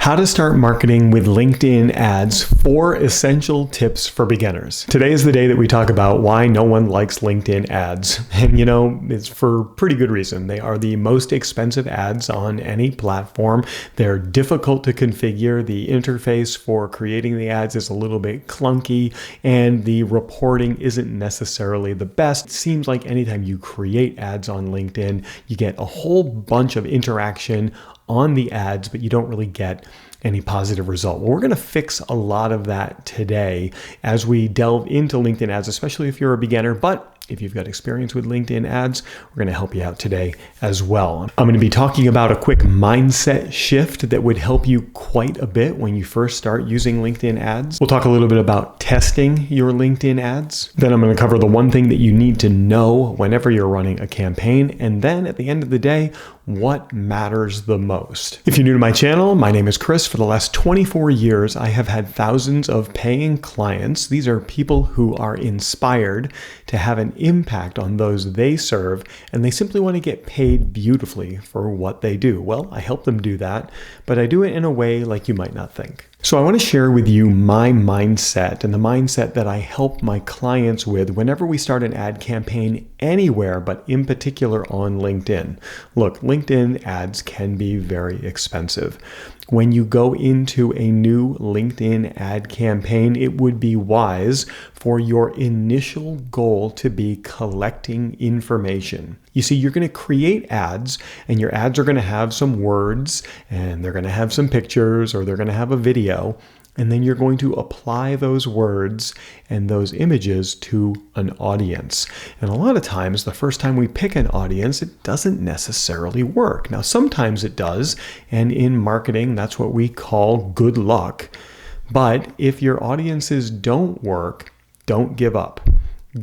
How to start marketing with LinkedIn ads, 4 essential tips for beginners. Today is the day that we talk about why no one likes LinkedIn ads. And it's for pretty good reason. They are the most expensive ads on any platform. They're difficult to configure. The interface for creating the ads is a little bit clunky, and the reporting isn't necessarily the best. It seems like anytime you create ads on LinkedIn, you get a whole bunch of interaction on the ads, but you don't really get any positive result. Well, we're going to fix a lot of that today as we delve into LinkedIn ads, especially if you're a beginner. But if you've got experience with LinkedIn ads, we're going to help you out today as well. I'm going to be talking about a quick mindset shift that would help you quite a bit when you first start using LinkedIn ads. We'll talk a little bit about testing your LinkedIn ads. Then I'm going to cover the one thing that you need to know whenever you're running a campaign. And then at the end of the day, what matters the most. If you're new to my channel, my name is Chris. For the last 24 years, I have had thousands of paying clients. These are people who are inspired to have an impact on those they serve, and they simply want to get paid beautifully for what they do. Well, I help them do that, but I do it in a way like you might not think. So I want to share with you my mindset and the mindset that I help my clients with whenever we start an ad campaign anywhere, but in particular on LinkedIn. Look, LinkedIn ads can be very expensive. When you go into a new LinkedIn ad campaign, it would be wise for your initial goal to be collecting information. You see, you're going to create ads, and your ads are going to have some words, and they're going to have some pictures, or they're going to have a video. And then you're going to apply those words and those images to an audience. And a lot of times, the first time we pick an audience, it doesn't necessarily work. Now, sometimes it does. And in marketing, that's what we call good luck. But if your audiences don't work, don't give up.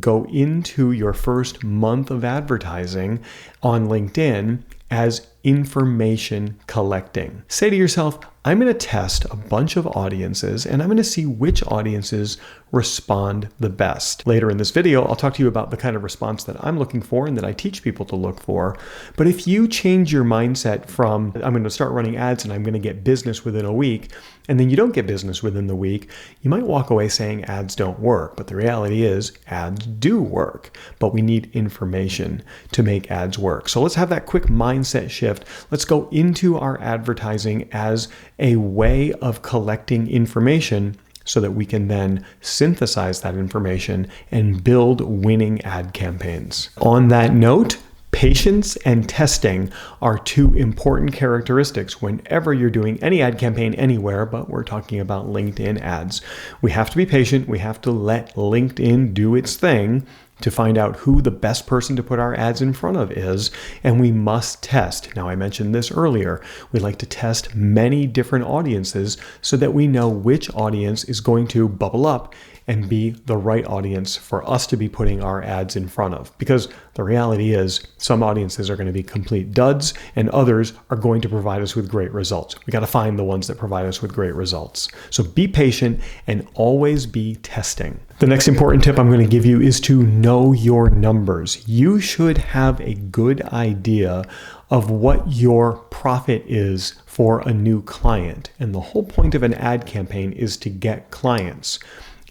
Go into your first month of advertising on LinkedIn as information collecting. Say to yourself, I'm going to test a bunch of audiences, and I'm going to see which audiences respond the best. Later in this video, I'll talk to you about the kind of response that I'm looking for and that I teach people to look for. But if you change your mindset from, I'm going to start running ads and I'm going to get business within a week, and then you don't get business within the week, you might walk away saying ads don't work. But the reality is ads do work, but we need information to make ads work. So let's have that quick mindset shift. Let's go into our advertising as a way of collecting information so that we can then synthesize that information and build winning ad campaigns. On that note, patience and testing are 2 important characteristics whenever you're doing any ad campaign anywhere, but we're talking about LinkedIn ads. We have to be patient. We have to let LinkedIn do its thing to find out who the best person to put our ads in front of is, and we must test. Now, I mentioned this earlier. We like to test many different audiences so that we know which audience is going to bubble up and be the right audience for us to be putting our ads in front of. Because the reality is some audiences are going to be complete duds and others are going to provide us with great results. We got to find the ones that provide us with great results. So be patient and always be testing. The next important tip I'm going to give you is to know your numbers. You should have a good idea of what your profit is for a new client. And the whole point of an ad campaign is to get clients.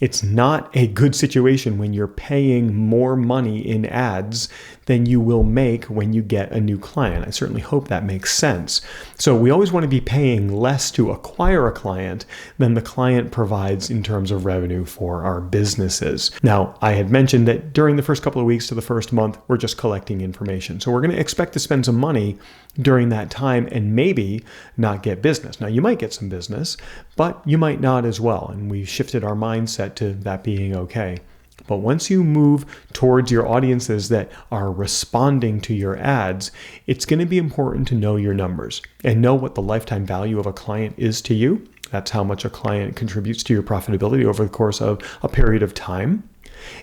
It's not a good situation when you're paying more money in ads than you will make when you get a new client. I certainly hope that makes sense. So we always want to be paying less to acquire a client than the client provides in terms of revenue for our businesses. Now, I had mentioned that during the first couple of weeks to the first month, we're just collecting information. So we're going to expect to spend some money during that time and maybe not get business. Now, you might get some business, but you might not as well. And we shifted our mindset to that being okay. But once you move towards your audiences that are responding to your ads, it's going to be important to know your numbers and know what the lifetime value of a client is to you. That's how much a client contributes to your profitability over the course of a period of time,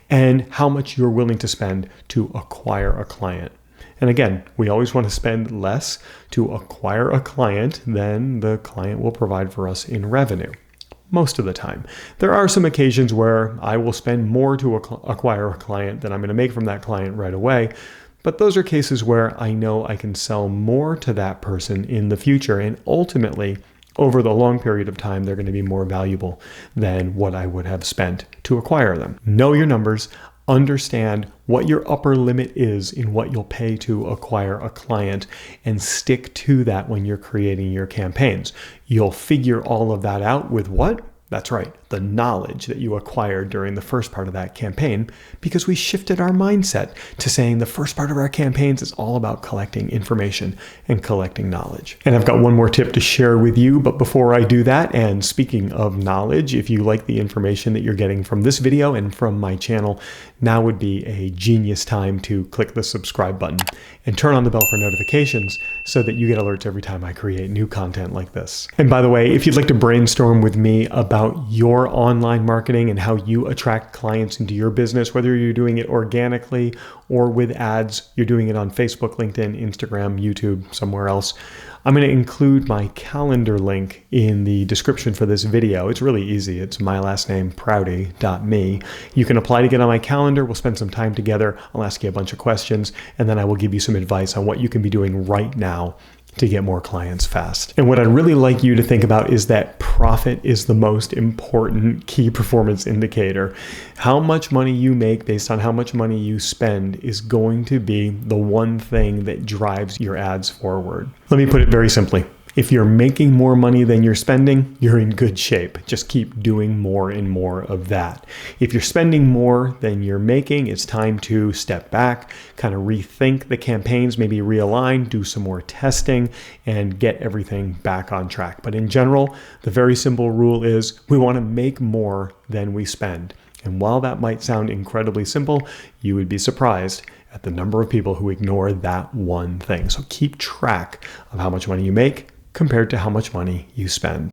and how much you're willing to spend to acquire a client. And again, we always want to spend less to acquire a client than the client will provide for us in revenue. Most of the time. There are some occasions where I will spend more to acquire a client than I'm going to make from that client right away, but those are cases where I know I can sell more to that person in the future, and ultimately over the long period of time, they're going to be more valuable than what I would have spent to acquire them. Know your numbers. Understand what your upper limit is in what you'll pay to acquire a client, and stick to that when you're creating your campaigns. You'll figure all of that out with what? That's right, the knowledge that you acquired during the first part of that campaign, because we shifted our mindset to saying the first part of our campaigns is all about collecting information and collecting knowledge. And I've got one more tip to share with you, but before I do that, and speaking of knowledge, if you like the information that you're getting from this video and from my channel, now would be a genius time to click the subscribe button and turn on the bell for notifications so that you get alerts every time I create new content like this. And by the way, if you'd like to brainstorm with me about your online marketing and how you attract clients into your business, whether you're doing it organically or with ads, you're doing it on Facebook, LinkedIn, Instagram, YouTube, somewhere else, I'm going to include my calendar link in the description for this video. It's really easy. It's my last name, Prouty.me. You can apply to get on my calendar. We'll spend some time together. I'll ask you a bunch of questions, and then I will give you some advice on what you can be doing right now to get more clients fast. And what I'd really like you to think about is that profit is the most important key performance indicator. How much money you make based on how much money you spend is going to be the one thing that drives your ads forward. Let me put it very simply. If you're making more money than you're spending, you're in good shape. Just keep doing more and more of that. If you're spending more than you're making, it's time to step back, kind of rethink the campaigns, maybe realign, do some more testing, and get everything back on track. But in general, the very simple rule is we want to make more than we spend. And while that might sound incredibly simple, you would be surprised at the number of people who ignore that one thing. So keep track of how much money you make compared to how much money you spend.